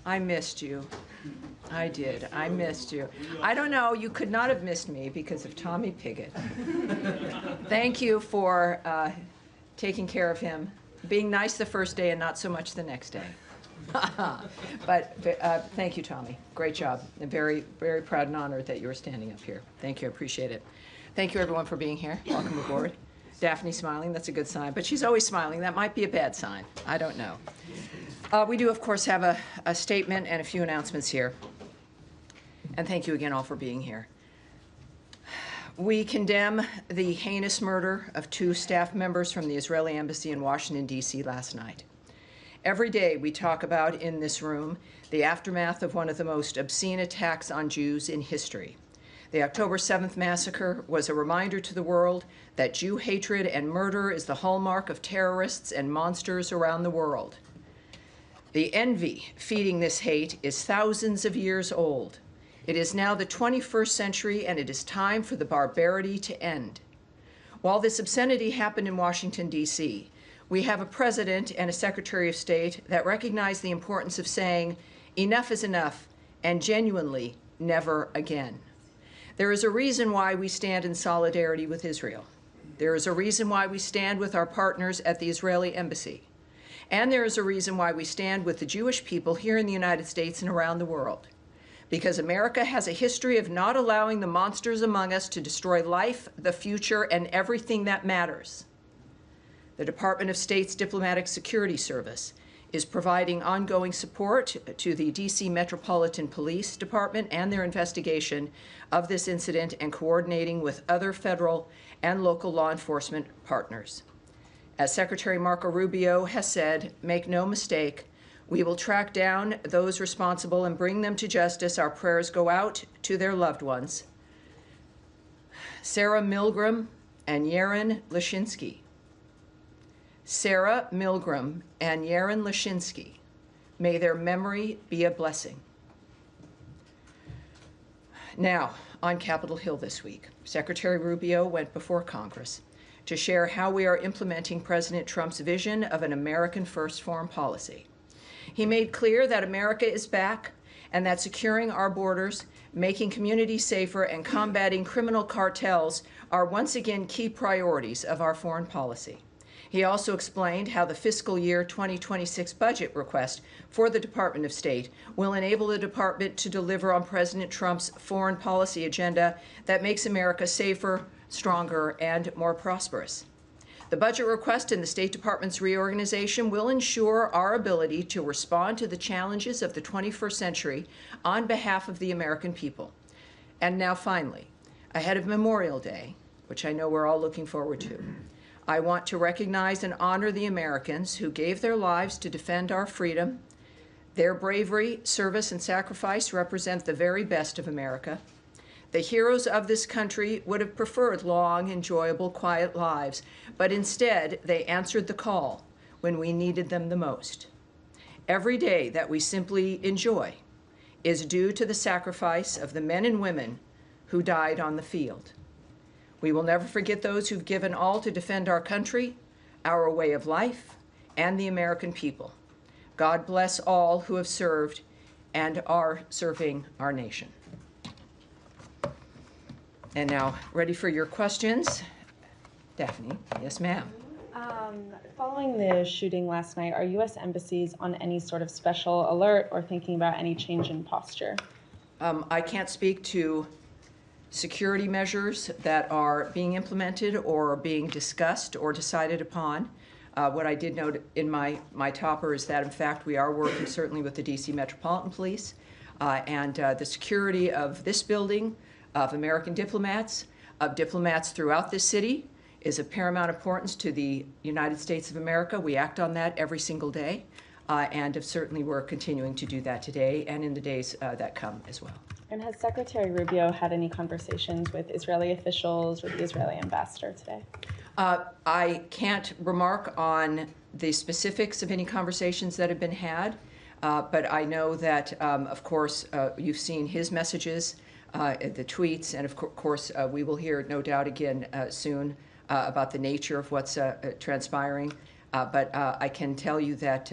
I missed you. I did. I missed you. I don't know. You could not have missed me because of Tommy Pigott. Thank you for taking care of him, being nice the first day and not so much the next day. But thank you, Tommy. Great job. I'm very, very proud and honored that you were standing up here. Thank you. I appreciate it. Thank you, everyone, for being here. Welcome aboard. Daphne smiling. That's a good sign. But she's always smiling. That might be a bad sign. I don't know. We do, of course, have a statement and a few announcements here. And thank you again all for being here. We condemn the heinous murder of 2 staff members from the Israeli embassy in Washington, D.C. last night. Every day we talk about in this room the aftermath of one of the most obscene attacks on Jews in history. The October 7th massacre was a reminder to the world that Jew hatred and murder is the hallmark of terrorists and monsters around the world. The envy feeding this hate is thousands of years old. It is now the 21st century, and it is time for the barbarity to end. While this obscenity happened in Washington, D.C., we have a president and a secretary of state that recognize the importance of saying, enough is enough, and genuinely, never again. There is a reason why we stand in solidarity with Israel. There is a reason why we stand with our partners at the Israeli embassy. And there is a reason why we stand with the Jewish people here in the United States and around the world. Because America has a history of not allowing the monsters among us to destroy life, the future, and everything that matters. The Department of State's Diplomatic Security Service is providing ongoing support to the D.C. Metropolitan Police Department and their investigation of this incident and coordinating with other federal and local law enforcement partners. As Secretary Marco Rubio has said, make no mistake, we will track down those responsible and bring them to justice. Our prayers go out to their loved ones. Sarah Milgram and Yaron Lashinsky. Sarah Milgram and Yaron Lashinsky. May their memory be a blessing. Now, on Capitol Hill this week, Secretary Rubio went before Congress to share how we are implementing President Trump's vision of an American first foreign policy. He made clear that America is back and that securing our borders, making communities safer, and combating criminal cartels are once again key priorities of our foreign policy. He also explained how the fiscal year 2026 budget request for the Department of State will enable the department to deliver on President Trump's foreign policy agenda that makes America safer, stronger, and more prosperous. The budget request in the State Department's reorganization will ensure our ability to respond to the challenges of the 21st century on behalf of the American people. And now finally, ahead of Memorial Day, which I know we're all looking forward to, I want to recognize and honor the Americans who gave their lives to defend our freedom. Their bravery, service, and sacrifice represent the very best of America. The heroes of this country would have preferred long, enjoyable, quiet lives, but instead they answered the call when we needed them the most. Every day that we simply enjoy is due to the sacrifice of the men and women who died on the field. We will never forget those who've given all to defend our country, our way of life, and the American people. God bless all who have served and are serving our nation. And now, ready for your questions? Daphne, yes, ma'am. Following the shooting last night, are U.S. embassies on any sort of special alert or thinking about any change in posture? I can't speak to security measures that are being implemented or being discussed or decided upon. What I did note in my topper is that, in fact, we are working certainly with the D.C. Metropolitan Police and the security of this building, of American diplomats, of diplomats throughout this city, is of paramount importance to the United States of America. We act on that every single day, and certainly we're continuing to do that today and in the days that come as well. And has Secretary Rubio had any conversations with Israeli officials or the Israeli ambassador today? I can't remark on the specifics of any conversations that have been had, but I know that, of course, you've seen his messages, the tweets, and of course we will hear, no doubt, again soon about the nature of what's transpiring. But I can tell you that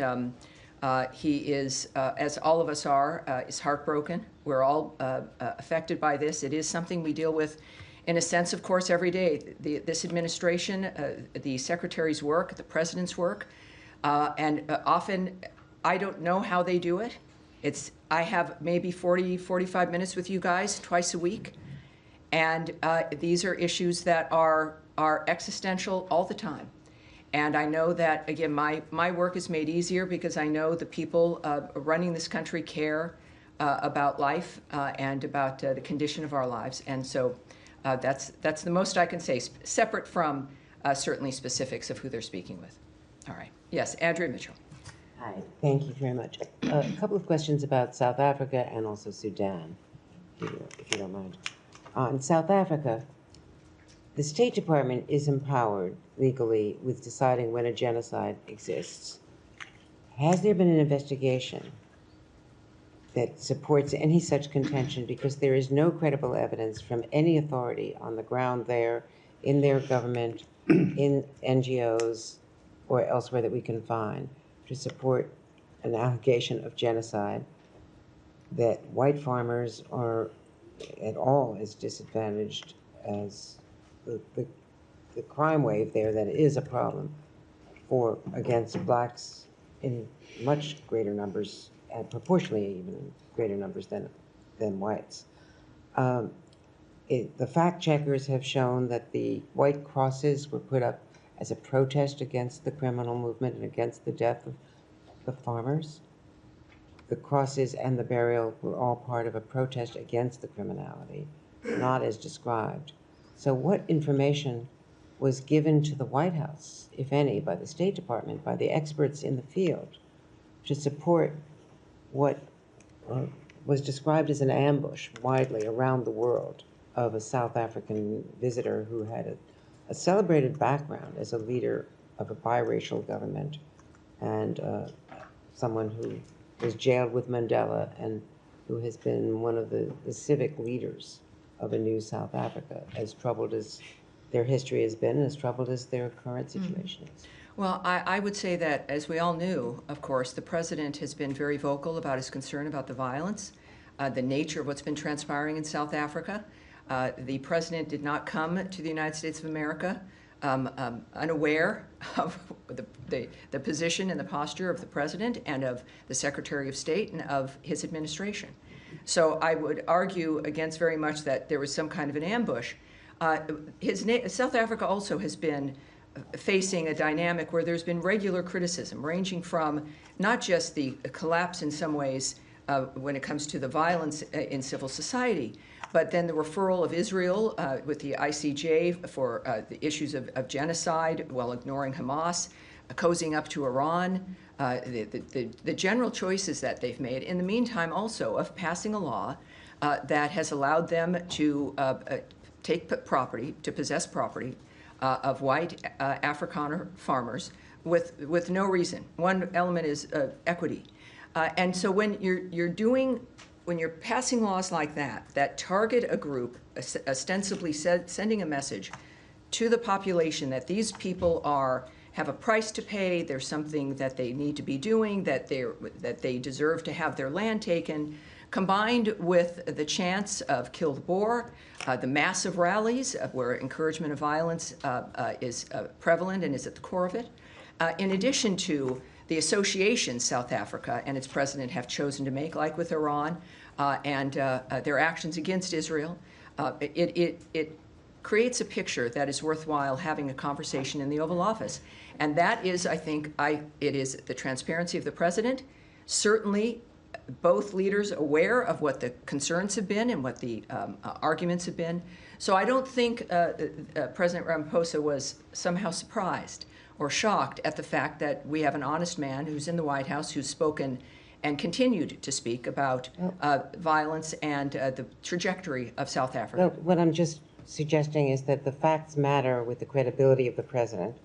He is, as all of us are, is heartbroken. We're all affected by this. It is something we deal with, in a sense, of course, every day. This administration, the secretary's work, the president's work, and often I don't know how they do it. I have maybe 40, 45 minutes with you guys twice a week, and these are issues that are existential all the time. And I know that, again, my work is made easier because I know the people running this country care about life and about the condition of our lives. And so that's the most I can say, separate from certainly specifics of who they're speaking with. All right. Yes, Andrea Mitchell. Hi, thank you very much. A couple of questions about South Africa and also Sudan, if you don't mind. In South Africa, the State Department is empowered legally with deciding when a genocide exists. Has there been an investigation that supports any such contention? Because there is no credible evidence from any authority on the ground there, in their government, in NGOs, or elsewhere that we can find to support an allegation of genocide, that white farmers are at all as disadvantaged as the crime wave there, that is a problem against blacks in much greater numbers, and proportionally even in greater numbers than whites. The fact checkers have shown that the white crosses were put up as a protest against the criminal movement and against the death of the farmers. The crosses and the burial were all part of a protest against the criminality, not as described. So what information was given to the White House, if any, by the State Department, by the experts in the field, to support what was described as an ambush widely around the world of a South African visitor who had a celebrated background as a leader of a biracial government and someone who was jailed with Mandela and who has been one of the civic leaders of a new South Africa, as troubled as their history has been and as troubled as their current situation is? Well, I would say that, as we all knew, of course, the president has been very vocal about his concern about the violence, the nature of what's been transpiring in South Africa. The president did not come to the United States of America unaware of the position and the posture of the president and of the Secretary of State and of his administration. So I would argue against very much that there was some kind of an ambush. South Africa also has been facing a dynamic where there's been regular criticism, ranging from not just the collapse in some ways when it comes to the violence in civil society, but then the referral of Israel with the ICJ for the issues of genocide while ignoring Hamas, cozying up to Iran, the general choices that they've made. In the meantime, also, of passing a law that has allowed them to take property, to possess property of white Afrikaner farmers with no reason. One element is equity. And so when you're passing laws like that target a group, ostensibly sending a message to the population that these people have a price to pay, there's something that they need to be doing, that they deserve to have their land taken, combined with the chance of kill the Boer, the massive rallies where encouragement of violence is prevalent and is at the core of it, in addition to the associations South Africa and its president have chosen to make, like with Iran, and their actions against Israel. It creates a picture that is worthwhile having a conversation in the Oval Office. And that is, I think, it is the transparency of the president, certainly both leaders aware of what the concerns have been and what the arguments have been. So I don't think President Ramaphosa was somehow surprised or shocked at the fact that we have an honest man who's in the White House who's spoken and continued to speak about violence and the trajectory of South Africa. Well, what I'm just suggesting is that the facts matter with the credibility of the president,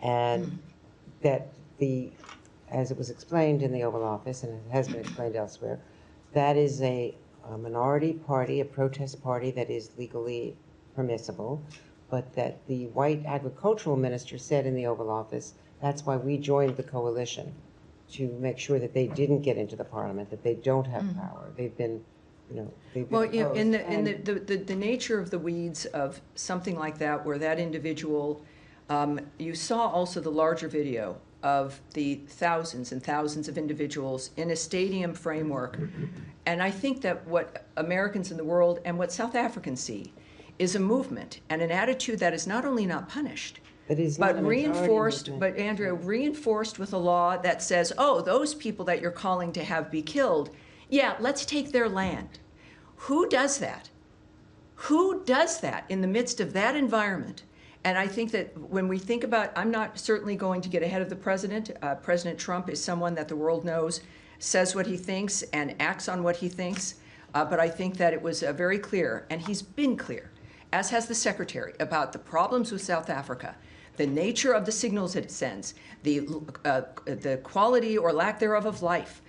and that as it was explained in the Oval Office, and it has been explained elsewhere, that is a minority party, a protest party that is legally permissible, but that the white agricultural minister said in the Oval Office, that's why we joined the coalition, to make sure that they didn't get into the parliament, that they don't have power. They've been, they've been Well, you know, in opposed. the nature of the weeds of something like that, where that individual, you saw also the larger video of the thousands and thousands of individuals in a stadium framework. And I think that what Americans in the world and what South Africans see is a movement and an attitude that is not only not punished, That is not but a majority reinforced, movement. but Andrea, reinforced with a law that says, oh, those people that you're calling to have be killed, yeah, let's take their land. Who does that? Who does that in the midst of that environment? And I think that when we think about, I'm not certainly going to get ahead of the president. President Trump is someone that the world knows, says what he thinks and acts on what he thinks. But I think that it was very clear, and he's been clear, as has the secretary, about the problems with South Africa, the nature of the signals it sends, the quality or lack thereof of life,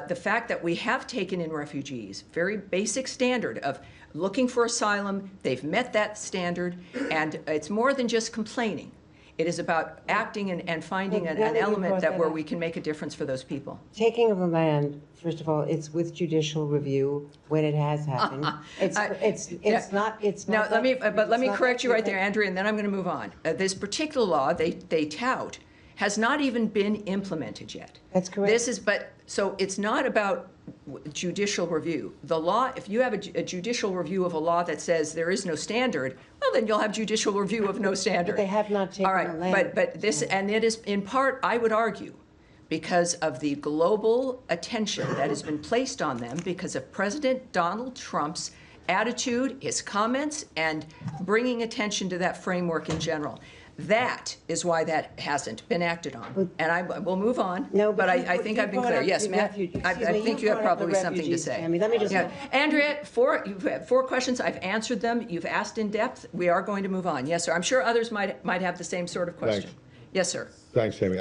the fact that we have taken in refugees, very basic standard of looking for asylum. They've met that standard, and it's more than just complaining. It is about acting and finding Well, an now that you element brought that that where up. we can make a difference for those people. Taking of the land, first of all, it's with judicial review when it has happened. It's not. Now, let me it's correct you right there, not- Andrea, and then I'm going to move on. This particular law they tout has not even been implemented yet. That's correct. So it's not about judicial review. The law, if you have a judicial review of a law that says there is no standard, well, then you'll have judicial review of no standard. But they have not taken All right, the land. but this, and it is in part, I would argue, because of the global attention that has been placed on them because of President Donald Trump's attitude, his comments, and bringing attention to that framework in general. That is why that hasn't been acted on. And we'll move on. No, but but I think I've been clear. Yes, Matt, I think you have probably something to say. Tammy, let me just. Yeah. Andrea, you've had 4 questions. I've answered them. You've asked in depth. We are going to move on. Yes, sir. I'm sure others might have the same sort of question. Thanks. Yes, sir. Thanks, Tammy.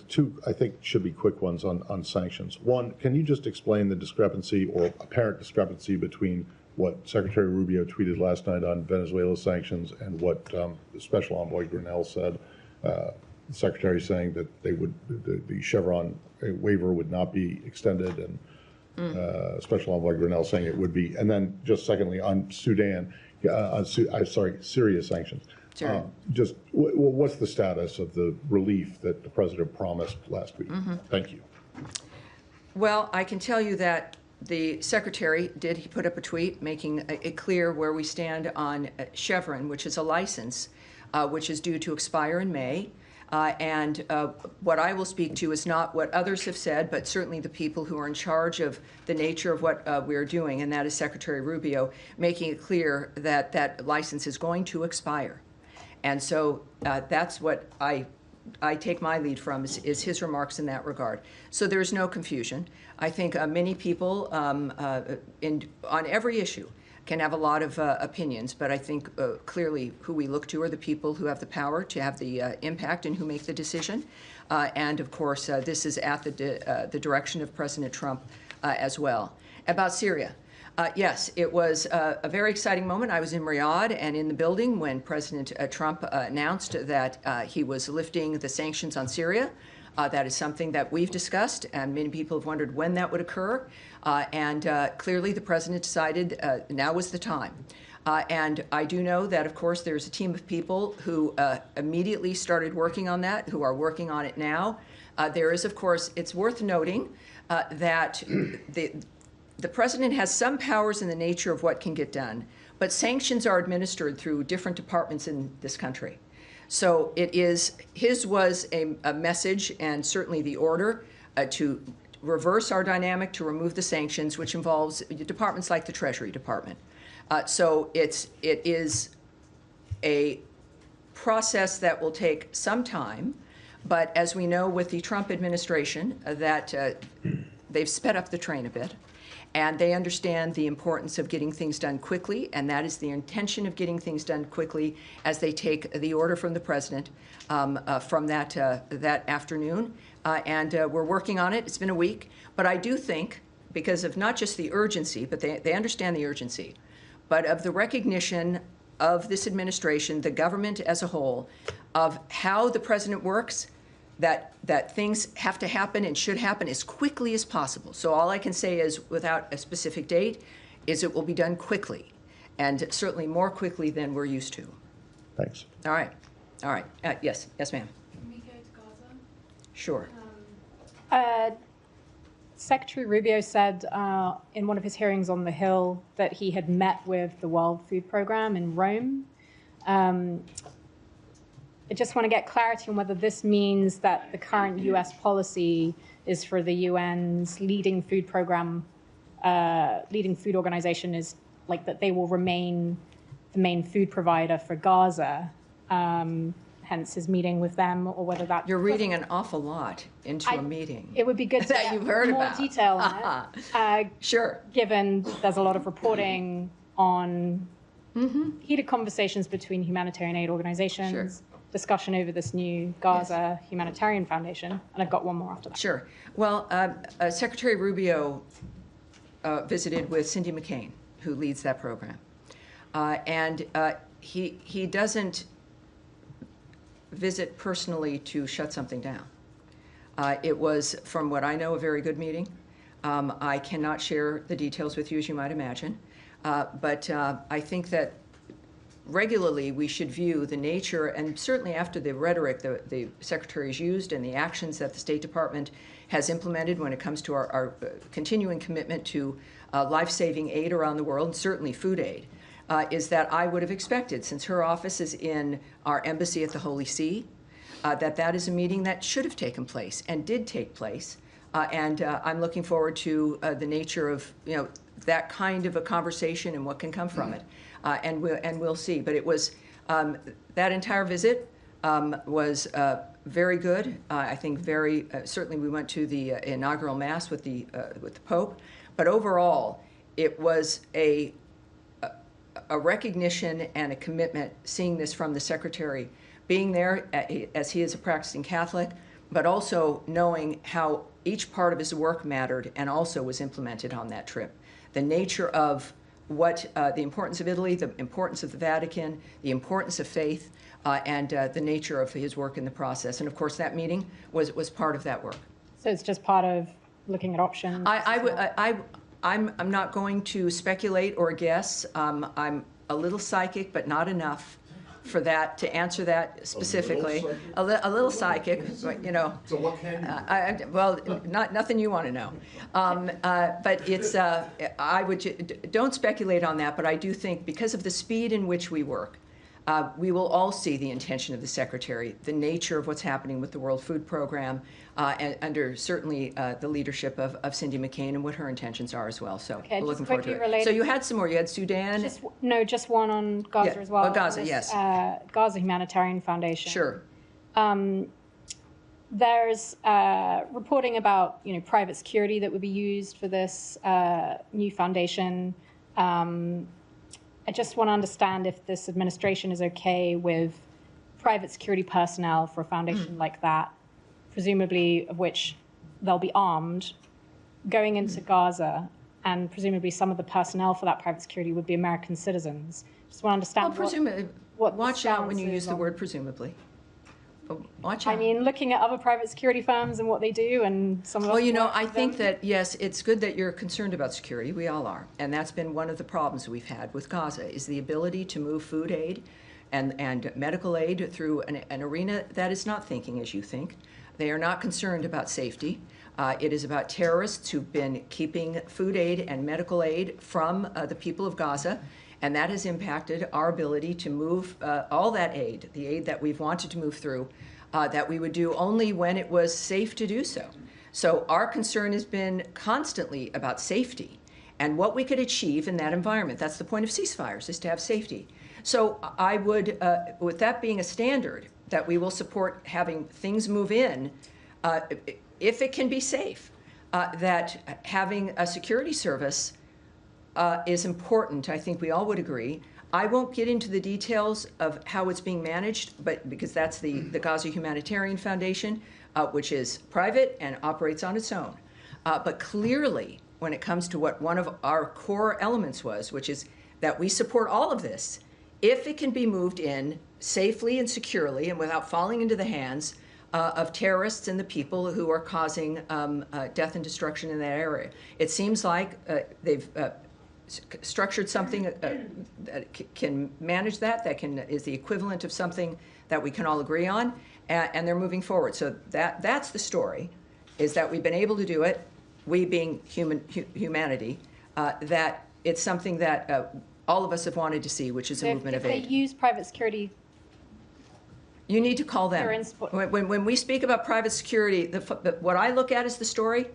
Two, I think, should be quick ones on sanctions. One, can you just explain the discrepancy or apparent discrepancy between what Secretary Rubio tweeted last night on Venezuela sanctions and what the Special Envoy Grinnell said? The Secretary saying that the Chevron waiver would not be extended, and Special Envoy Grinnell saying it would be. And then just secondly, on Sudan, Syria sanctions. Sure. Just what's the status of the relief that the president promised last week? Thank you. Well, I can tell you that the secretary he put up a tweet making it clear where we stand on Chevron, which is a license which is due to expire in May. And what I will speak to is not what others have said, but certainly the people who are in charge of the nature of what we're doing, and that is Secretary Rubio, making it clear that that license is going to expire. And so that's what I take my lead from is his remarks in that regard. So there's no confusion. I think many people on every issue can have a lot of opinions, but I think clearly who we look to are the people who have the power to have the impact and who make the decision. And of course, this is at the direction of President Trump as well. About Syria. Yes, it was a very exciting moment. I was in Riyadh and in the building when President Trump announced that he was lifting the sanctions on Syria. That is something that we've discussed, and many people have wondered when that would occur. And clearly the president decided now was the time. And I do know that, of course, there's a team of people who immediately started working on that, who are working on it now. There is, of course, it's worth noting that the president has some powers in the nature of what can get done, but sanctions are administered through different departments in this country. So his was a message, and certainly the order to reverse our dynamic, to remove the sanctions, which involves departments like the Treasury Department. So it is a process that will take some time, but as we know with the Trump administration, that they've sped up the train a bit. And they understand the importance of getting things done quickly, and that is the intention of getting things done quickly as they take the order from the president from that afternoon. And we're working on it. It's been a week. But I do think, because of not just the urgency, but they understand the urgency, but of the recognition of this administration, the government as a whole, of how the president works, that things have to happen and should happen as quickly as possible. So all I can say is, without a specific date, is it will be done quickly, and certainly more quickly than we're used to. Thanks. All right. Yes, ma'am. Can we go to Gaza? Sure. Secretary Rubio said in one of his hearings on the Hill that he had met with the World Food Programme in Rome. I just want to get clarity on whether this means that the current U.S. policy is for the UN's leading food program, leading food organization is like that they will remain the main food provider for Gaza, hence his meeting with them, or whether that... You're reading an awful lot into a meeting. It would be good to that get you've heard more about. detail on it. Sure. Given there's a lot of reporting on heated conversations between humanitarian aid organizations, Sure. discussion over this new Gaza Humanitarian Foundation, and I've got one more after that. Sure. Well, Secretary Rubio visited with Cindy McCain, who leads that program. And he doesn't visit personally to shut something down. It was, from what I know, a very good meeting. I cannot share the details with you, as you might imagine, but I think that regularly we should view the nature, and certainly after the rhetoric the Secretary's used and the actions that the State Department has implemented when it comes to our continuing commitment to life-saving aid around the world, and certainly food aid, is that I would have expected, since her office is in our embassy at the Holy See, that is a meeting that should have taken place and did take place. And I'm looking forward to the nature of that kind of a conversation and what can come from it. And we'll see. But it was that entire visit was very good. I think very certainly we went to the inaugural mass with the Pope. But overall, it was a recognition and a commitment, seeing this from the Secretary, being there as he is a practicing Catholic, but also knowing how each part of his work mattered and also was implemented on that trip. The nature of what the importance of Italy, the importance of the Vatican, the importance of faith, and the nature of his work in the process. And of course, that meeting was part of that work. So it's just part of looking at options? I'm not going to speculate or guess. I'm a little psychic, but not enough for that to answer that specifically. A little psychic, but, So what can you? nothing you want to know. But it's don't speculate on that. But I do think because of the speed in which we work, we will all see the intention of the Secretary, the nature of what's happening with the World Food Program, and under certainly the leadership of Cindy McCain and what her intentions are as well. So Okay, we're just looking forward to quickly it. related- So you had some more. You had Sudan. Just one on Gaza Yeah. as well. Oh, Gaza, This, yes. Gaza Humanitarian Foundation. Sure. There's reporting about private security that would be used for this new foundation. I just want to understand if this administration is okay with private security personnel for a foundation like that, presumably of which they'll be armed, going into Gaza, and presumably some of the personnel for that private security would be American citizens. Just want to understand what the watch out when you stance use is the on- word presumably. Watch out. I mean, looking at other private security firms and what they do, and some of us Well, work I for think them. that, yes, it's good that you're concerned about security. We all are. And that's been one of the problems we've had with Gaza, is the ability to move food aid and medical aid through an arena that is not thinking as you think. They are not concerned about safety. It is about terrorists who've been keeping food aid and medical aid from the people of Gaza. And that has impacted our ability to move all that aid, the aid that we've wanted to move through, that we would do only when it was safe to do so. So our concern has been constantly about safety and what we could achieve in that environment. That's the point of ceasefires, is to have safety. So I would, with that being a standard, that we will support having things move in if it can be safe, that having a security service is important. I think we all would agree. I won't get into the details of how it's being managed, but because that's the Gaza Humanitarian Foundation, which is private and operates on its own. But clearly, when it comes to what one of our core elements was, which is that we support all of this, if it can be moved in safely and securely and without falling into the hands of terrorists and the people who are causing death and destruction in that area. It seems like they've structured something that can manage that is the equivalent of something that we can all agree on, and they're moving forward. So that's the story, is that we've been able to do it, we being humanity, that it's something that all of us have wanted to see, which is a movement of aid. If they use private security, you need to call them. When we speak about private security, what I look at as the story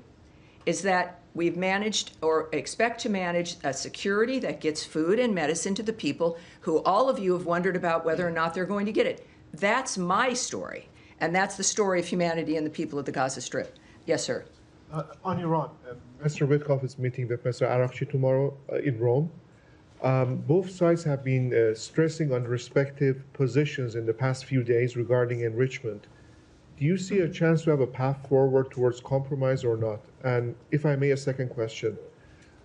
is that we've managed or expect to manage a security that gets food and medicine to the people who all of you have wondered about whether or not they're going to get it. That's my story, and that's the story of humanity and the people of the Gaza Strip. Yes, sir. On Iran, Mr. Witkoff is meeting with Mr. Arakchi tomorrow in Rome. Both sides have been stressing on respective positions in the past few days regarding enrichment. Do you see a chance to have a path forward towards compromise or not? And if I may, a second question.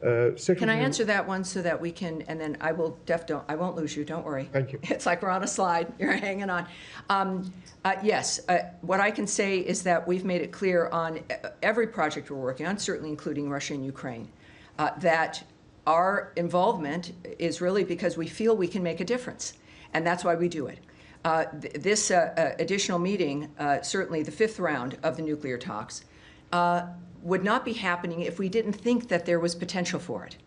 Can I answer that one so that we can, and then I won't lose you, don't worry. Thank you. It's like we're on a slide, you're hanging on. Yes, what I can say is that we've made it clear on every project we're working on, certainly including Russia and Ukraine, that our involvement is really because we feel we can make a difference, and that's why we do it. This additional meeting, certainly the fifth round of the nuclear talks, would not be happening if we didn't think that there was potential for it.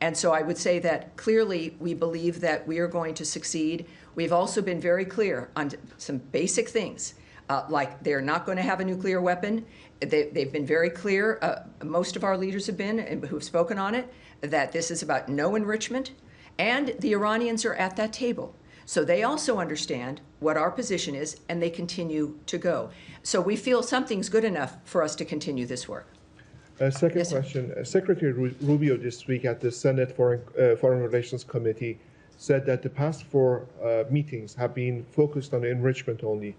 And so I would say that clearly we believe that we are going to succeed. We've also been very clear on some basic things, like they're not going to have a nuclear weapon. They've been very clear, most of our leaders have been, who've spoken on it, that this is about no enrichment, and the Iranians are at that table. So they also understand what our position is, and they continue to go. So we feel something's good enough for us to continue this work. Second Yes, sir. question. Secretary Rubio this week at the Senate Foreign Relations Committee said that the past four meetings have been focused on enrichment only.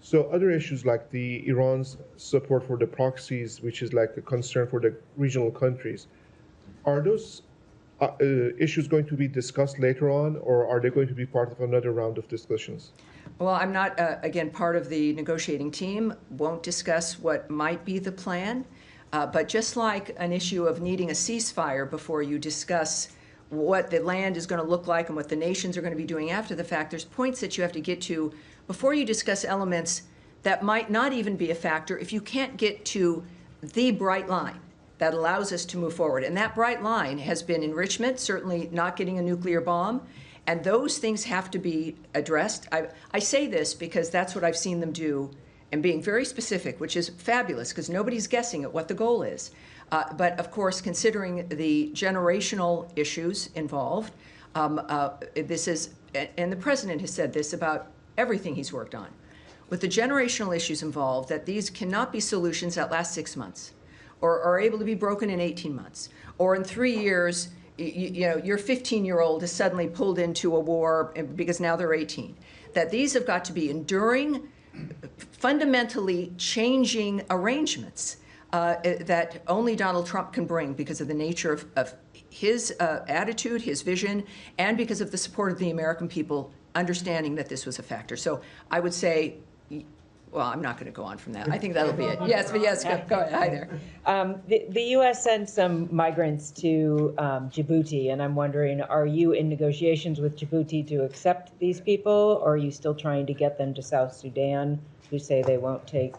So other issues like Iran's support for the proxies, which is like a concern for the regional countries, are those issues going to be discussed later on, or are they going to be part of another round of discussions? Well, I'm not, again, part of the negotiating team, won't discuss what might be the plan. But just like an issue of needing a ceasefire before you discuss what the land is going to look like and what the nations are going to be doing after the fact, there's points that you have to get to before you discuss elements that might not even be a factor if you can't get to the bright line that allows us to move forward. And that bright line has been enrichment, certainly not getting a nuclear bomb, and those things have to be addressed. I say this because that's what I've seen them do, and being very specific, which is fabulous because nobody's guessing at what the goal is. But of course, considering the generational issues involved, this is, and the president has said this about everything he's worked on, with the generational issues involved, that these cannot be solutions that last 6 months or are able to be broken in 18 months, or in 3 years, you know, your 15-year-old is suddenly pulled into a war because now they're 18. That these have got to be enduring, fundamentally changing arrangements that only Donald Trump can bring because of the nature of his attitude, his vision, and because of the support of the American people understanding that this was a factor. So I would say, well, I'm not going to go on from that. I think that'll be it. Yes, but yes, go ahead. Hi there. The U.S. sent some migrants to Djibouti, and I'm wondering, are you in negotiations with Djibouti to accept these people, or are you still trying to get them to South Sudan, who say they won't take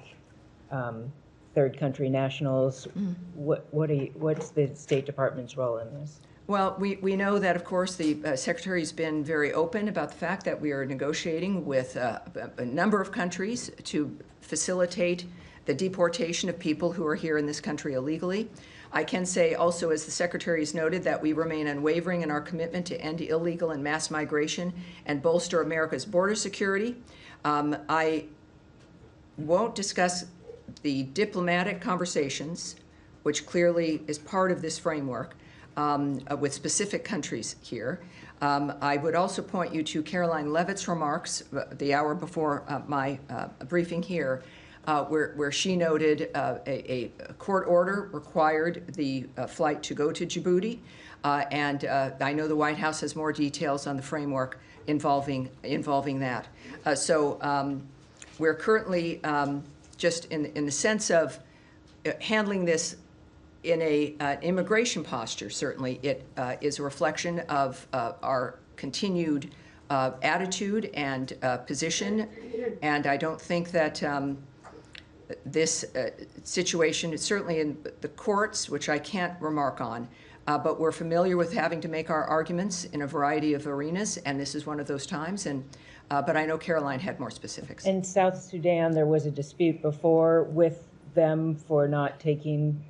third country nationals? What's the State Department's role in this? Well, we know that, of course, the Secretary's been very open about the fact that we are negotiating with a number of countries to facilitate the deportation of people who are here in this country illegally. I can say also, as the Secretary has noted, that we remain unwavering in our commitment to end illegal and mass migration and bolster America's border security. I won't discuss the diplomatic conversations, which clearly is part of this framework, with specific countries here. I would also point you to Caroline Levitt's remarks the hour before my briefing here, where she noted a court order required the flight to go to Djibouti, and I know the White House has more details on the framework involving that. So we're currently just in the sense of handling this in an immigration posture, certainly it is a reflection of our continued attitude and position, and I don't think that this situation is certainly in the courts, which I can't remark on, but we're familiar with having to make our arguments in a variety of arenas, and this is one of those times, and but I know Caroline had more specifics. In South Sudan, there was a dispute before with them for not taking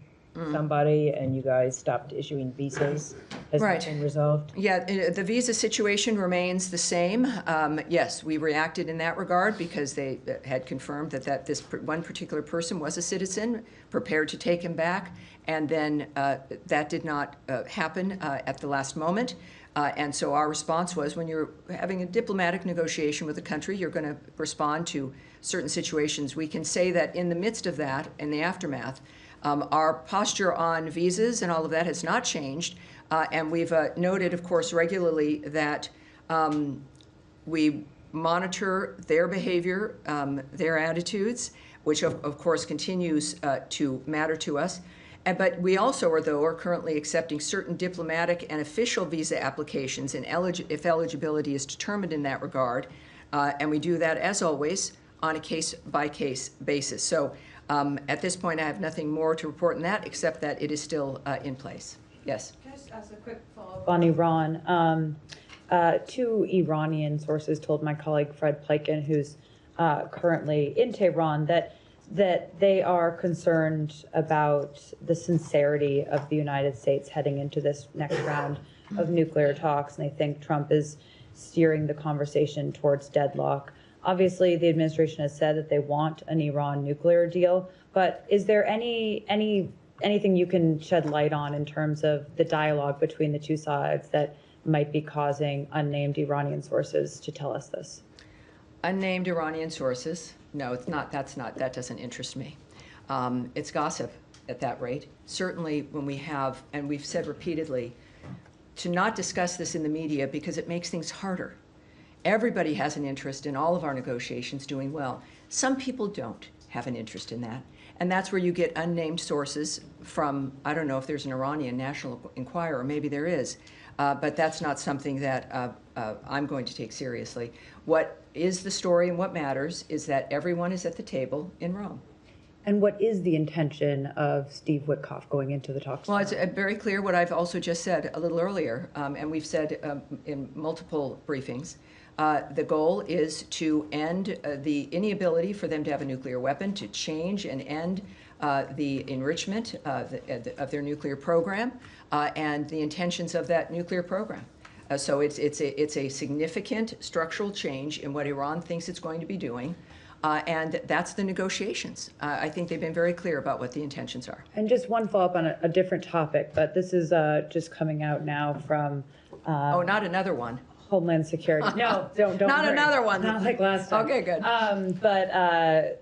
somebody, and you guys stopped issuing visas. Has Right. that been resolved? Yeah, the visa situation remains the same. Yes, we reacted in that regard because they had confirmed that this one particular person was a citizen, prepared to take him back, and then that did not happen at the last moment. And so our response was, when you're having a diplomatic negotiation with a country, you're going to respond to certain situations. We can say that in the midst of that, in the aftermath, our posture on visas and all of that has not changed, and we've noted, of course, regularly that we monitor their behavior, their attitudes, which of course continues to matter to us. But we also are currently accepting certain diplomatic and official visa applications and if eligibility is determined in that regard, and we do that, as always, on a case-by-case basis. So at this point, I have nothing more to report on that, except that it is still in place. Yes? Can I just ask a quick follow-up? On Iran, two Iranian sources told my colleague Fred Pleiken, who's currently in Tehran, that they are concerned about the sincerity of the United States heading into this next round of nuclear talks, and they think Trump is steering the conversation towards deadlock. Obviously, the administration has said that they want an Iran nuclear deal, but is there anything you can shed light on in terms of the dialogue between the two sides that might be causing unnamed Iranian sources to tell us this? Unnamed Iranian sources? No, it's not. That doesn't interest me. It's gossip at that rate. Certainly when we have, and we've said repeatedly, to not discuss this in the media because it makes things harder. Everybody has an interest in all of our negotiations doing well. Some people don't have an interest in that. And that's where you get unnamed sources from, I don't know if there's an Iranian National Enquirer, maybe there is, but that's not something that I'm going to take seriously. What is the story and what matters is that everyone is at the table in Rome. And what is the intention of Steve Witkoff going into the talks? Well, it's very clear what I've also just said a little earlier, and we've said in multiple briefings. The goal is to end the inability for them to have a nuclear weapon, to change and end the enrichment of their nuclear program and the intentions of that nuclear program. So it's a significant structural change in what Iran thinks it's going to be doing, and that's the negotiations. I think they've been very clear about what the intentions are. And just one follow-up on a different topic, but this is just coming out now from Oh, not another one. Homeland Security. No, don't Not worry. another one. Not like last time. Okay, good. But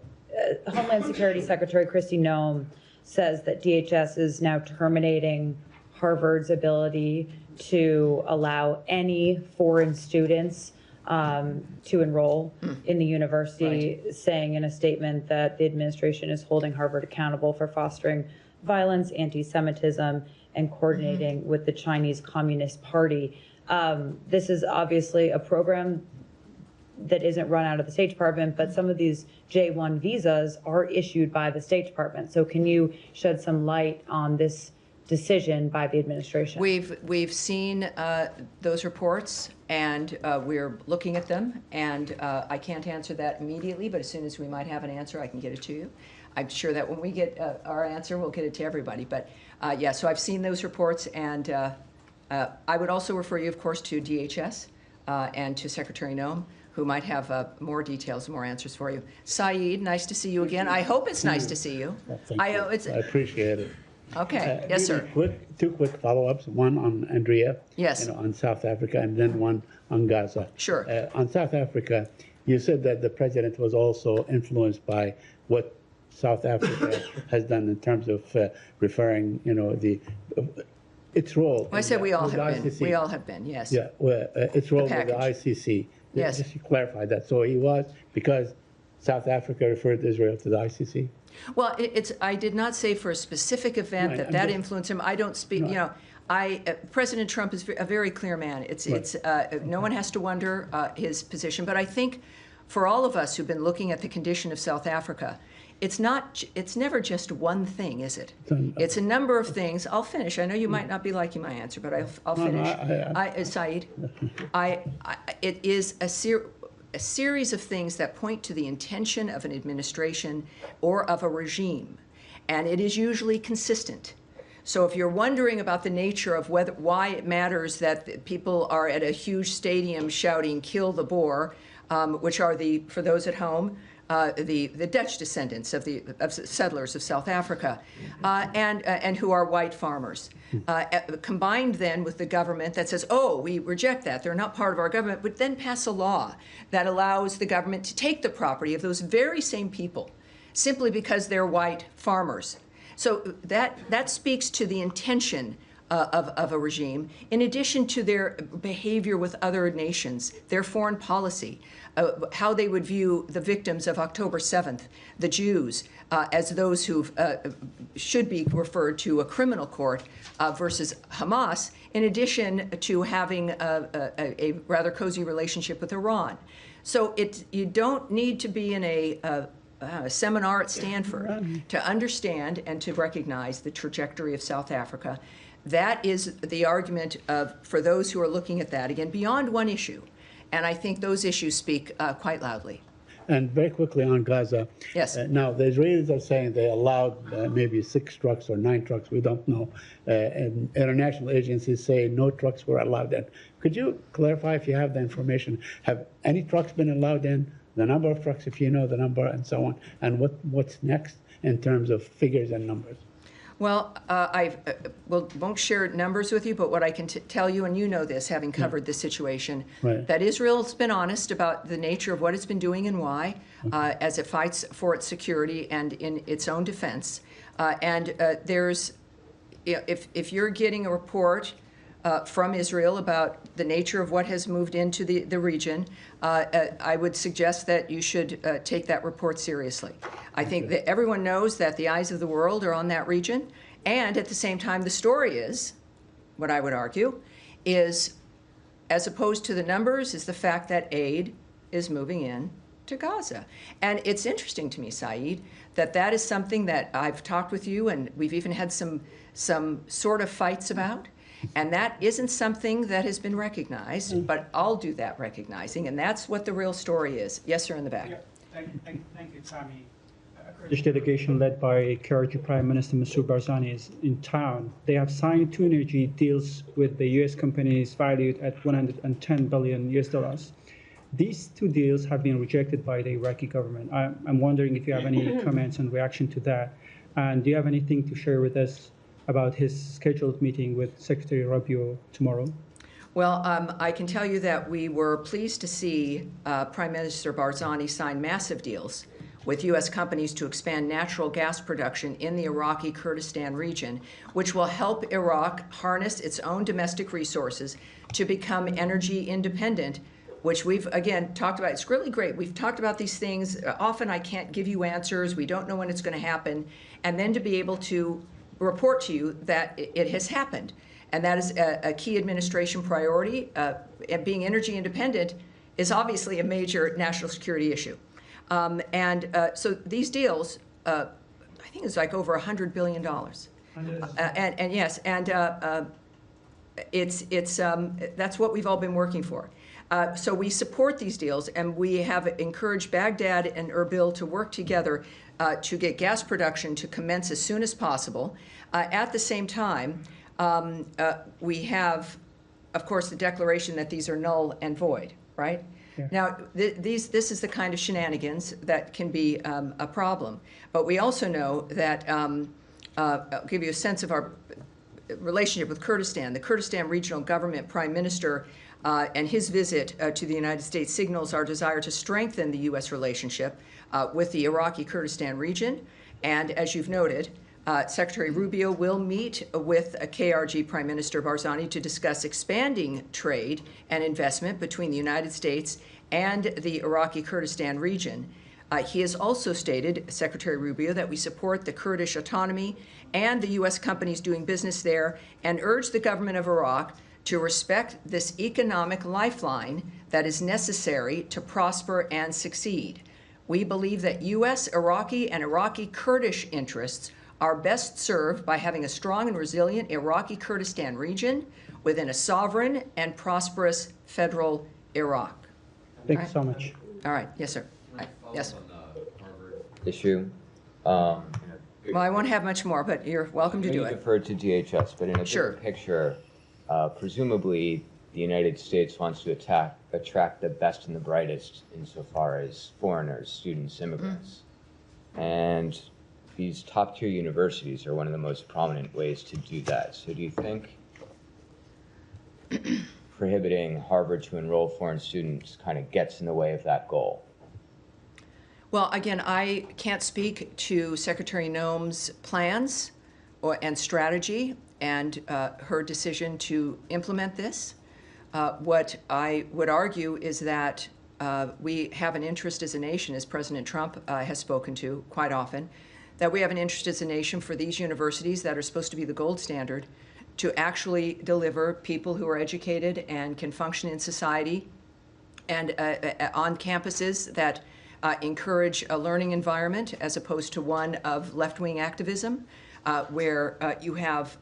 Homeland Security Secretary Kristi Noem says that DHS is now terminating Harvard's ability to allow any foreign students to enroll in the university, saying in a statement that the administration is holding Harvard accountable for fostering violence, anti-Semitism, and coordinating with the Chinese Communist Party. This is obviously a program that isn't run out of the State Department, but some of these J-1 visas are issued by the State Department. So can you shed some light on this decision by the administration? We've seen those reports, and we're looking at them, and I can't answer that immediately, but as soon as we might have an answer, I can get it to you. I'm sure that when we get our answer, we'll get it to everybody. But yeah, so I've seen those reports, and I would also refer you, of course, to DHS and to Secretary Noem, who might have more details, more answers for you. Saeed, nice to see you again. I hope it's nice to see you. Thank you. I appreciate it. Okay, yes, sir. Two quick follow-ups, one on Andrea. Yes. On South Africa, and then one on Gaza. Sure. On South Africa, you said that the president was also influenced by what South Africa has done in terms of referring, its role. Well, I said we all with have been. ICC. We all have been, yes. Yeah, well, its role with the package. ICC. Yes. Just to clarify that. So he was, because South Africa referred Israel to the ICC? Well, I did not say for a specific event Right, that I'm that just- influenced him. I don't speak, you know, President Trump is a very clear man. No one has to wonder his position. But I think for all of us who've been looking at the condition of South Africa, it's never just one thing, is it? It's a number of things. I'll finish. I know you might not be liking my answer, but I'll finish. Saeed, it is a series of things that point to the intention of an administration or of a regime, and it is usually consistent. So if you're wondering about the nature of why it matters that people are at a huge stadium shouting "Kill the Boer," which are for those at home, the Dutch descendants of settlers of South Africa, and who are white farmers, combined then with the government that says, oh, we reject that, they're not part of our government, but then pass a law that allows the government to take the property of those very same people simply because they're white farmers. So that speaks to the intention of a regime, in addition to their behavior with other nations, their foreign policy, how they would view the victims of October 7th, the Jews, as those who should be referred to a criminal court versus Hamas, in addition to having a rather cozy relationship with Iran. So you don't need to be in a seminar at Stanford to understand and to recognize the trajectory of South Africa. That is the argument for those who are looking at that, again, beyond one issue. And I think those issues speak quite loudly. And very quickly on Gaza. Yes. Now, the Israelis are saying they allowed maybe 6 trucks or 9 trucks, we don't know. And international agencies say no trucks were allowed in. Could you clarify if you have the information? Have any trucks been allowed in? The number of trucks, if you know the number, and so on? And what's next in terms of figures and numbers? Well, I won't share numbers with you, but what I can tell you, and you know this, having covered this situation, Right. that Israel's been honest about the nature of what it's been doing and why, as it fights for its security and in its own defense. There's, if you're getting a report from Israel about the nature of what has moved into the region, I would suggest that you should take that report seriously. I think that everyone knows that the eyes of the world are on that region, and at the same time, the story is, what I would argue, is, as opposed to the numbers, is the fact that aid is moving in to Gaza. And it's interesting to me, Saeed, that is something that I've talked with you, and we've even had some sort of fights about. And that isn't something that has been recognized, but I'll do that recognizing, and that's what the real story is. Yes, sir, in the back. Yeah, thank you, Tammy. Kurdish delegation led by KRG Prime Minister Masoud Barzani is in town. They have signed 2 energy deals with the U.S. companies valued at $110 billion US. These 2 deals have been rejected by the Iraqi government. I'm wondering if you have any comments and reaction to that. And do you have anything to share with us about his scheduled meeting with Secretary Rubio tomorrow? Well, I can tell you that we were pleased to see Prime Minister Barzani sign massive deals with U.S. companies to expand natural gas production in the Iraqi Kurdistan region, which will help Iraq harness its own domestic resources to become energy independent, which we've, again, talked about. It's really great. We've talked about these things. Often I can't give you answers. We don't know when it's going to happen. And then to be able to report to you that it has happened. And that is a key administration priority. Being energy independent is obviously a major national security issue. So these deals, I think it's like over $100 billion. And yes, that's what we've all been working for. So we support these deals, and we have encouraged Baghdad and Erbil to work together to get gas production to commence as soon as possible. At the same time, we have, of course, the declaration that these are null and void, right? Yeah. Now, this is the kind of shenanigans that can be a problem. But we also know that, I'll give you a sense of our relationship with Kurdistan. The Kurdistan Regional Government Prime Minister and his visit to the United States signals our desire to strengthen the U.S. relationship with the Iraqi Kurdistan region. And as you've noted, Secretary Rubio will meet with KRG Prime Minister Barzani to discuss expanding trade and investment between the United States and the Iraqi Kurdistan region. He has also stated, Secretary Rubio, that we support the Kurdish autonomy and the U.S. companies doing business there, and urge the government of Iraq to respect this economic lifeline that is necessary to prosper and succeed. We believe that U.S., Iraqi, and Iraqi Kurdish interests are best served by having a strong and resilient Iraqi Kurdistan region within a sovereign and prosperous federal Iraq. Thank you so much. All right, yes, sir. Yes. Issue. Well, I won't have much more, but you're welcome to do You it. deferred to DHS, but in a Sure. bigger picture, presumably the United States wants to attract the best and the brightest insofar as foreigners, students, immigrants. And these top-tier universities are one of the most prominent ways to do that. So do you think prohibiting Harvard to enroll foreign students kind of gets in the way of that goal? Well, again, I can't speak to Secretary Noem's plans and strategy and her decision to implement this. What I would argue is that we have an interest as a nation, as President Trump has spoken to quite often, that we have an interest as a nation for these universities that are supposed to be the gold standard to actually deliver people who are educated and can function in society and on campuses that encourage a learning environment as opposed to one of left-wing activism, where you have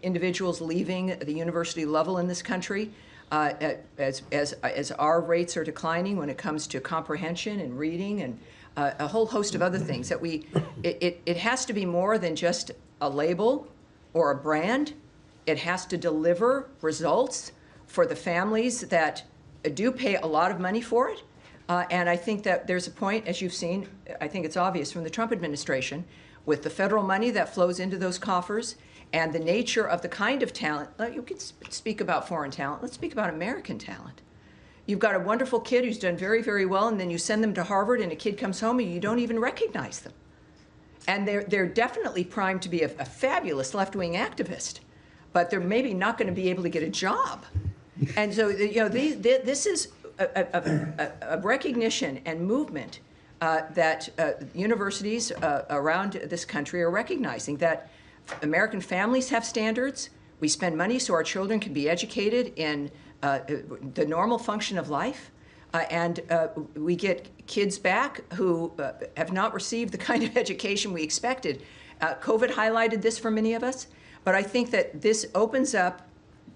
individuals leaving the university level in this country as our rates are declining when it comes to comprehension and reading and a whole host of other things. That it has to be more than just a label or a brand. It has to deliver results for the families that do pay a lot of money for it. And I think that there's a point, as you've seen, I think it's obvious from the Trump administration, with the federal money that flows into those coffers and the nature of the kind of talent. You can speak about foreign talent. Let's speak about American talent. You've got a wonderful kid who's done very, very well, and then you send them to Harvard, and a kid comes home, and you don't even recognize them. And they're definitely primed to be a fabulous left-wing activist, but they're maybe not going to be able to get a job. And so, this is a recognition and movement that universities around this country are recognizing that American families have standards. We spend money so our children can be educated in the normal function of life. And we get kids back who have not received the kind of education we expected. COVID highlighted this for many of us. But I think that this opens up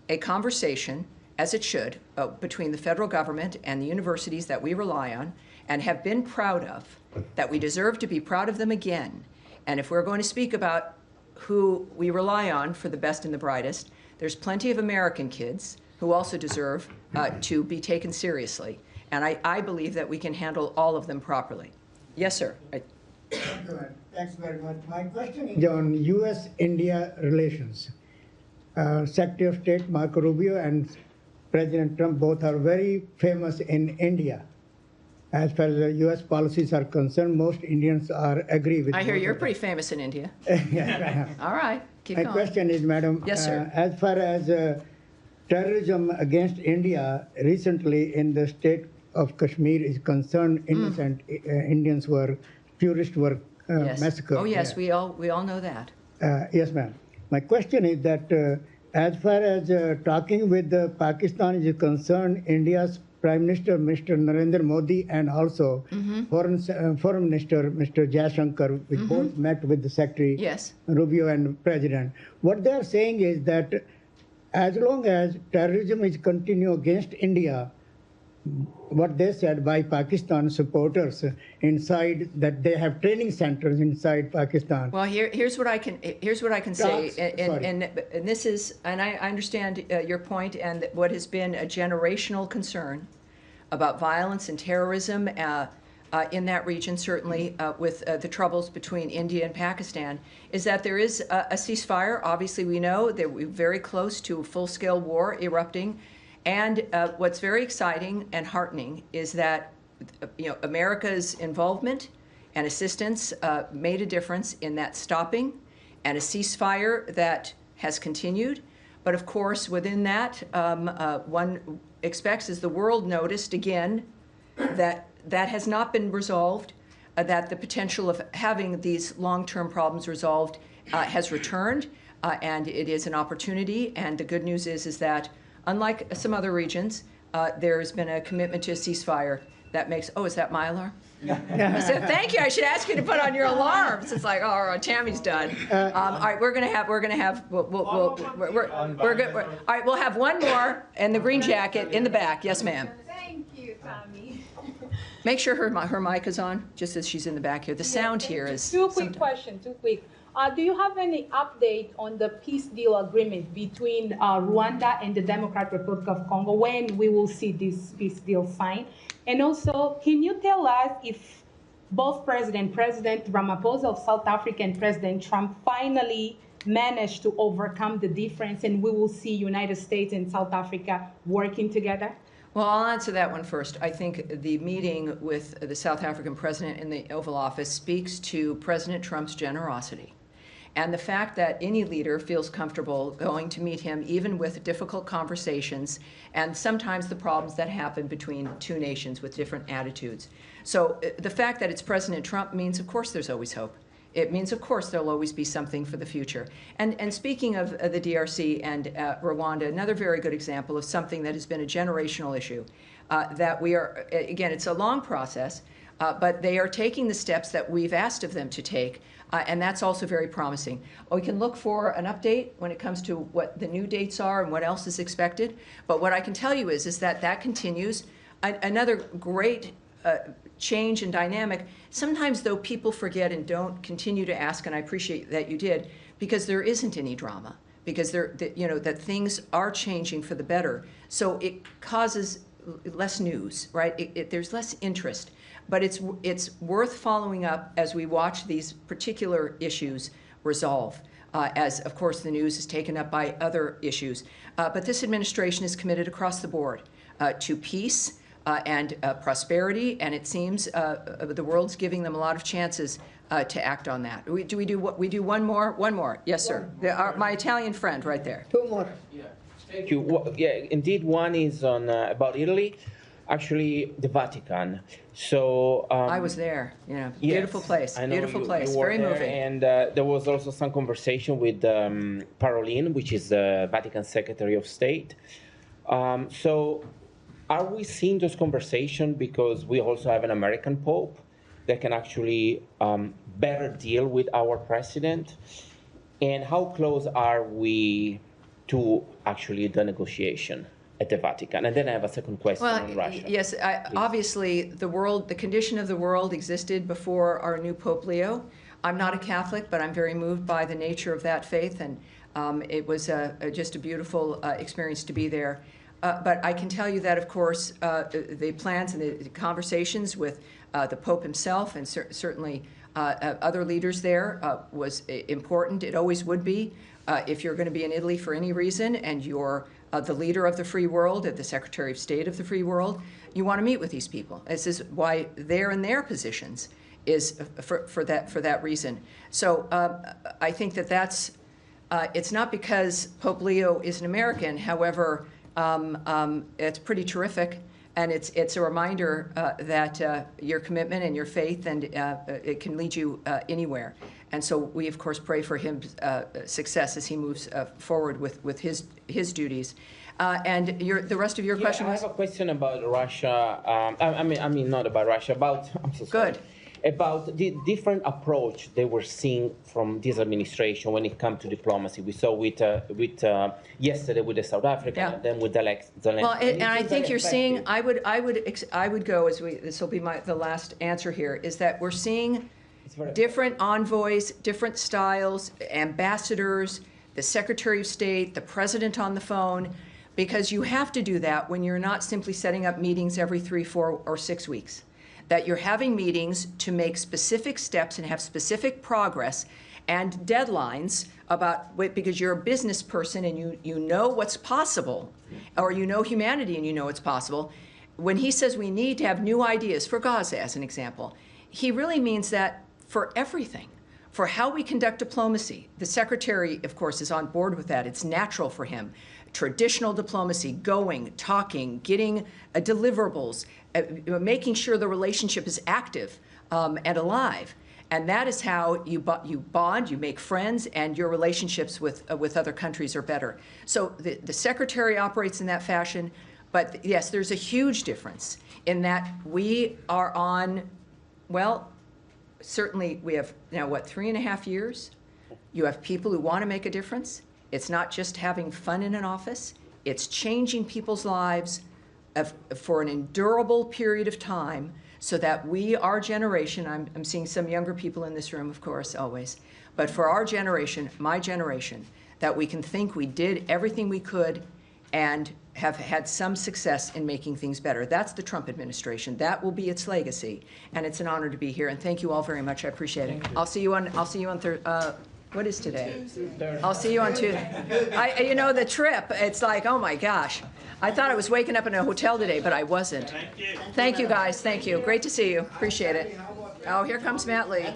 a conversation, as it should, between the federal government and the universities that we rely on and have been proud of, that we deserve to be proud of them again. And if we're going to speak about who we rely on for the best and the brightest, there's plenty of American kids who also deserve to be taken seriously. And I believe that we can handle all of them properly. Yes, sir. Thanks very much. My question is on U.S.-India relations. Secretary of State Marco Rubio and President Trump both are very famous in India. As far as the U.S. policies are concerned, most Indians agree with. I hear both you're of them. pretty famous in India. Yes, I am. All right, keep My going. question is, Madam, Yes, sir. As far as terrorism against India, recently in the state of Kashmir is concerned, innocent Indians tourists were Yes. massacred. Oh, yes, there. we all know that. Yes, ma'am. My question is that as far as talking with Pakistan is concerned, India's Prime Minister, Mr. Narendra Modi, and also Foreign Minister, Mr. Jaishankar, we both met with the Secretary Yes. Rubio and President. What they are saying is that as long as terrorism is continue against India, what they said by Pakistan supporters inside, that they have training centers inside Pakistan. Well, here's what I can say, Sorry. and this is, and I understand your point, and what has been a generational concern about violence and terrorism in that region, certainly with the troubles between India and Pakistan, is that there is a ceasefire. Obviously, we know that we're very close to a full-scale war erupting. And what's very exciting and heartening is that America's involvement and assistance made a difference in that stopping and a ceasefire that has continued. But of course, within that, one expects, as the world noticed again, that has not been resolved. that the potential of having these long-term problems resolved has returned, and it is an opportunity. And the good news is that, unlike some other regions, there's been a commitment to a ceasefire that makes, oh, is that my alarm? I said, thank you. I should ask you to put on your alarms. It's like, oh, Tammy's done. All right, we're gonna have. All right, we'll have one more in the green jacket in the back. Yes, ma'am. Thank you, Tammy. Make sure her mic is on, just as she's in the back here. The sound here is. Two quick questions. Do you have any update on the peace deal agreement between Rwanda and the Democratic Republic of Congo, when we will see this peace deal signed? And also, can you tell us if both President Ramaphosa of South Africa and President Trump finally managed to overcome the difference, and we will see United States and South Africa working together? Well, I'll answer that one first. I think the meeting with the South African president in the Oval Office speaks to President Trump's generosity. And the fact that any leader feels comfortable going to meet him, even with difficult conversations, and sometimes the problems that happen between two nations with different attitudes. So the fact that it's President Trump means, of course, there's always hope. It means, of course, there'll always be something for the future. And speaking of the DRC and Rwanda, another very good example of something that has been a generational issue, that we are, again, it's a long process, but they are taking the steps that we've asked of them to take. And that's also very promising. We can look for an update when it comes to what the new dates are and what else is expected. But what I can tell you is that continues. Another great change and dynamic. Sometimes, though, people forget and don't continue to ask, and I appreciate that you did, because there isn't any drama, because that things are changing for the better. So it causes less news, right? There's less interest. But it's worth following up as we watch these particular issues resolve, as, of course, the news is taken up by other issues. But this administration is committed across the board to peace and prosperity, and it seems the world's giving them a lot of chances to act on that. We do one more? One more. Yes, sir. My Italian friend right there. Two more. Yeah, thank you. Well, yeah, indeed, one is on about Italy. Actually, the Vatican. So I was there. Beautiful place. Beautiful place. Very moving. And there was also some conversation with Parolin, which is the Vatican Secretary of State. So, are we seeing those conversations because we also have an American Pope that can actually better deal with our president? And how close are we to actually the negotiation at the Vatican? And then I have a second question on Russia. Yes, obviously the condition of the world existed before our new Pope Leo. I'm not a Catholic, but I'm very moved by the nature of that faith, and it was just a beautiful experience to be there. But I can tell you that, of course, the plans and the conversations with the Pope himself and certainly other leaders there was important. It always would be. If you're going to be in Italy for any reason and you're the leader of the free world, the Secretary of State of the free world, you want to meet with these people. This is why they're in their positions, is for that reason. So I think that's it's not because Pope Leo is an American. However, it's pretty terrific, and it's a reminder that your commitment and your faith, and it can lead you anywhere. And so we, of course, pray for him success as he moves forward with his duties. And the rest of your question was? I have a question about Russia. I mean, not about Russia. I'm so sorry. Good. About the different approach they were seeing from this administration when it comes to diplomacy. We saw with yesterday with the South Africa, and then with Zelensky. Well, and I think you're seeing. I would go as this will be the last answer here. Is that we're seeing different envoys, different styles, ambassadors, the Secretary of State, the President on the phone, because you have to do that when you're not simply setting up meetings every 3, 4, or 6 weeks. That you're having meetings to make specific steps and have specific progress and deadlines because you're a business person and you know what's possible, or you know humanity and you know it's possible. When he says we need to have new ideas for Gaza, as an example, he really means that for everything, for how we conduct diplomacy. The Secretary, of course, is on board with that. It's natural for him. Traditional diplomacy, going, talking, getting deliverables, making sure the relationship is active and alive. And that is how you bond, you make friends, and your relationships with other countries are better. So the Secretary operates in that fashion, but yes, there's a huge difference in that we are on, well, certainly we have now, what, 3.5 years? You have people who want to make a difference. It's not just having fun in an office. It's changing people's lives for an endurable period of time, so that we, our generation, I'm seeing some younger people in this room, of course, always, but for our generation, my generation, that we can think we did everything we could and have had some success in making things better. That's the Trump administration. That will be its legacy, and it's an honor to be here. And thank you all very much. I appreciate it. I'll see you on Thursday. What is today? I'll see you on Tuesday. You know, the trip, it's like, oh my gosh. I thought I was waking up in a hotel today, but I wasn't. Thank you, guys. Thank you. Great to see you. Appreciate it. Oh, here comes Matt Lee.